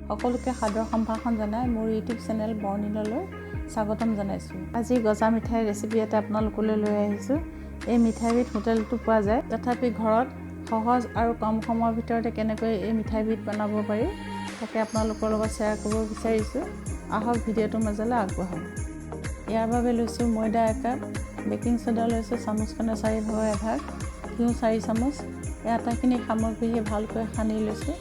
সকলোকে সাদৰ সম্ভাষণ জনাই মোৰ ইউটিউব চেনেল বৰ্ণিললৈ স্বাগতম জনাইছোঁ। আজি গজা মিঠাই ৰেচিপি এটা আপোনালোকলৈ লৈ আহিছোঁ। এই মিঠাইবিধ হোটেলতো পোৱা যায়, তথাপি ঘৰত সহজ আৰু কম সময়ৰ ভিতৰতে কেনেকৈ এই মিঠাইবিধ বনাব পাৰি তাকে আপোনালোকৰ লগত শ্বেয়াৰ কৰিব বিচাৰিছোঁ। আহক ভিডিঅ'টোৰ মাজলৈ আগবঢ়াওঁ। ইয়াৰ বাবে লৈছোঁ ময়দা 1 কাপ, বেকিং সোডা লৈছোঁ চামুচখনৰ 4/1 ঘিউ 4 চামুচ। এই আটাইখিনি সামগ্ৰী ভালকৈ সানি লৈছোঁ।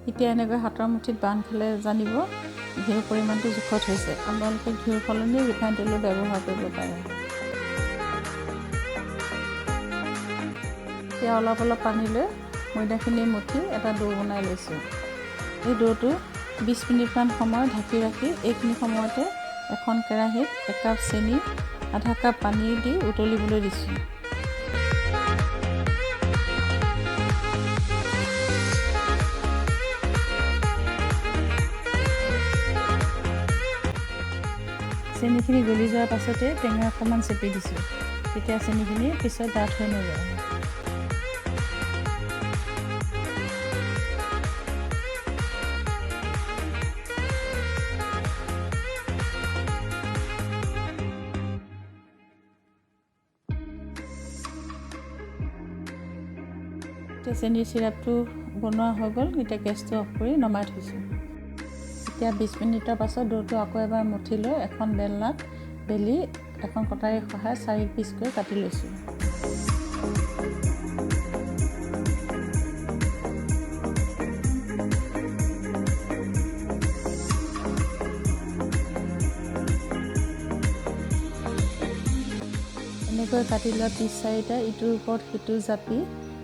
এতিয়া এনেকৈ হাতৰ মুঠিত বান্ধ খালে জানিব ঘিউৰ পৰিমাণটো জোখত হৈছে। আপোনালোকে ঘিউৰ সলনি ৰিফাইন তেলো ব্যৱহাৰ কৰিব পাৰে। এতিয়া অলপ পানী লৈ ময়দাখিনি মঠি এটা ডো বনাই লৈছোঁ। এই ডোটো 20 মিনিটমান সময় ঢাকি ৰাখি এইখিনি সময়তে এখন কেৰাহীত 1 কাপ চেনি, আধা কাপ পানী দি উতলিবলৈ দিছোঁ। চেনিখিনি গলি যোৱাৰ পাছতে টেঙা অকণমান চেপি দিছোঁ, তেতিয়া চেনিখিনি পিছত ডাঠ হৈ নাযায়। এতিয়া চেনিৰ চিৰাপটো বনোৱা হৈ গ'ল। এতিয়া গেছটো অফ কৰি নমাই থৈছোঁ। এতিয়া 20 মিনিটৰ পাছত ডোটো আকৌ এবাৰ মঠি লৈ এখন বেলনাত বেলি এখন কটাৰীৰ সহায়ত 4 পিচকৈ কাটি লৈছোঁ। এনেকৈ কাটি লোৱা পিচ 4টা ইটোৰ ওপৰত সিটো জাপি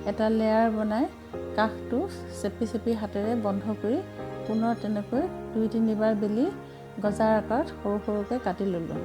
এটা লেয়াৰ বনাই কাষটো চেপি হাতেৰে বন্ধ কৰি পুনৰ তেনেকৈ 2-3 বাৰ বেলি গজাৰ আকাৰত সৰু সৰুকৈ কাটি ল'লোঁ।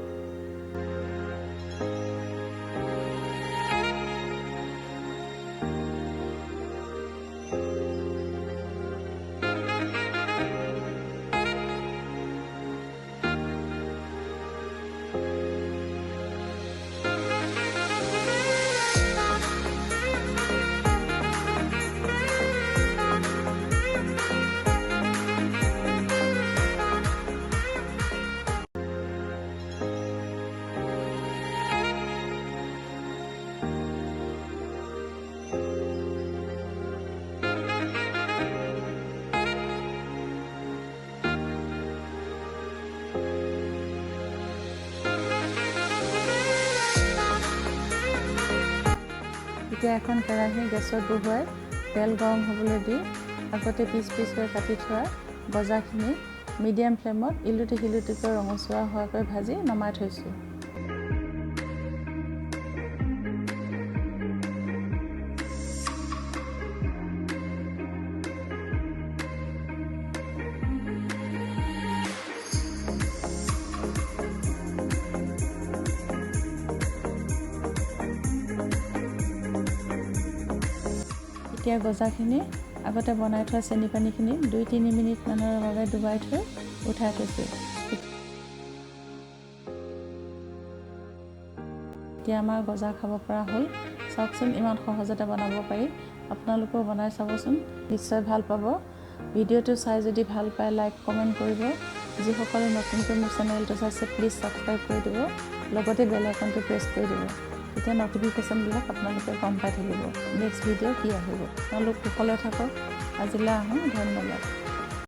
এতিয়া এখন কেৰাহী গেছত বহুৱাই তেল গৰম হ'বলৈ দি আগতে পিচকৈ কাটি থোৱা গজাখিনি মিডিয়াম ফ্লেমত ইলুটি সিলুটিকৈ ৰঙচুৱা হোৱাকৈ ভাজি নমাই থৈছোঁ। এতিয়া গজাখিনি আগতে বনাই থোৱা চেনি পানীখিনি 2-3 মিনিটমানৰ বাবে ডুবাই থৈ উঠাই থৈছোঁ। এতিয়া আমাৰ গজা খাব পৰা হ'ল। চাওকচোন ইমান সহজতে বনাব পাৰি। আপোনালোকেও বনাই চাবচোন, নিশ্চয় ভাল পাব। ভিডিঅ'টো চাই যদি ভাল পায় লাইক কমেণ্ট কৰিব। যিসকলে নতুনকৈ মোৰ চেনেলটো চাইছে প্লিজ ছাবস্ক্ৰাইব কৰি দিব, লগতে বেল আইকনটো প্ৰেছ কৰি দিব। তেতিয়া নটিফিকেশ্যনবিলাক আপোনালোকে গম পাই থাকিব নেক্সট ভিডিঅ' কি আহিব। আপোনালোক কুশলে থাকক। আজিলৈ আহোঁ, ধন্যবাদ।